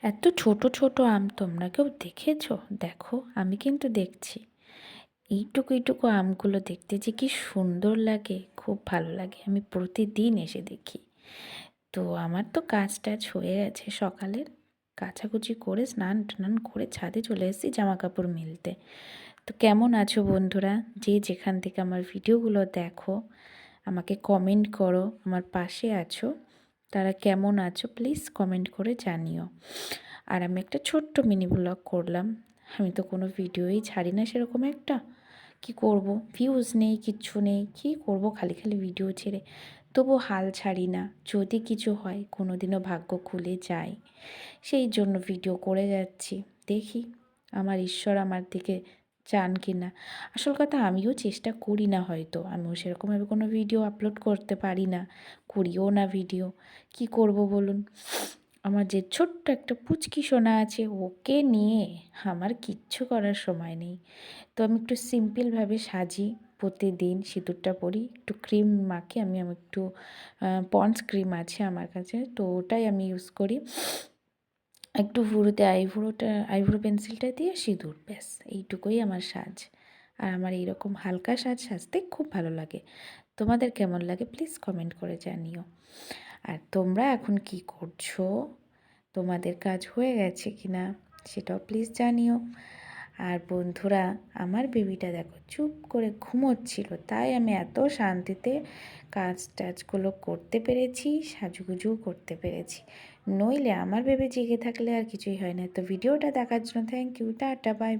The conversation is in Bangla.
এত ছোট ছোট আম তোমরা কেউ দেখেছো? দেখো, আমি কিন্তু দেখছি। এইটুকু এইটুকু আমগুলো দেখতে যে কি সুন্দর লাগে, খুব ভালো লাগে। আমি প্রতিদিন এসে দেখি। তো আমার তো কাজ টাজ হয়ে গেছে সকালের, কাচাকুচি করে স্নান টান করে ছাদে চলে এসেছি জামা কাপড় মেলতে। তো কেমন আছো বন্ধুরা? যে যেখান থেকে আমার ভিডিওগুলো দেখো, আমাকে কমেন্ট করো। আমার পাশে আছো, তারা কেমন আছো প্লিজ কমেন্ট করে জানিও। আর আমি একটা ছোট্ট মিনি ব্লগ করলাম। আমি তো কোনো ভিডিওই ছাড়ি না সেরকম একটা। কি করব, ভিউজ নেই, কিচ্ছু নেই, কি করব খালি খালি ভিডিও ছেড়ে। তবু হাল ছাড়ি না, যদি কিছু হয় কোনো দিনও ভাগ্য খুলে যায়, সেই জন্য ভিডিও করে যাচ্ছি। দেখি আমার ঈশ্বর আমার দিকে চান কি না। আসল কথা, আমিও চেষ্টা করি না, হয়তো আমিও সেরকমভাবে কোনো ভিডিও আপলোড করতে পারি না, করিও না ভিডিও। কি করব বলুন? আমার যে ছোট্ট একটা পুচকি সোনা আছে, ওকে নিয়ে আমার কিচ্ছু করার সময় নেই। তো আমি একটু সিম্পলভাবে সাজি, প্রতিদিন সিঁদুরটা পরি, একটু ক্রিম মাখি। আমি একটু পন্ডস ক্রিম আছে আমার কাছে, তো ওটাই আমি ইউজ করি। একটু ভুরুতে আইব্রো পেন্সিলটা দিয়ে সিঁদুর, ব্যাস এইটুকুই আমার সাজ। আর আমার এইরকম হালকা সাজ সাজতে খুব ভালো লাগে। তোমাদের কেমন লাগে প্লিজ কমেন্ট করে জানিও। আর তোমরা এখন কি করছো? তোমাদের কাজ হয়ে গেছে কি না সেটাও প্লিজ জানিও। আর বন্ধুরা, আমার বেবিটা দেখো চুপ করে ঘুমোচ্ছিল, তাই আমি এত শান্তিতে কাজ টাজগুলো করতে পেরেছি, সাজুগুজু করতে পেরেছি। নইলে আমার বেবি জেগে থাকলে আর কিছুই হয় না। তো ভিডিওটা দেখার জন্য থ্যাংক ইউ, টাটা, বাই।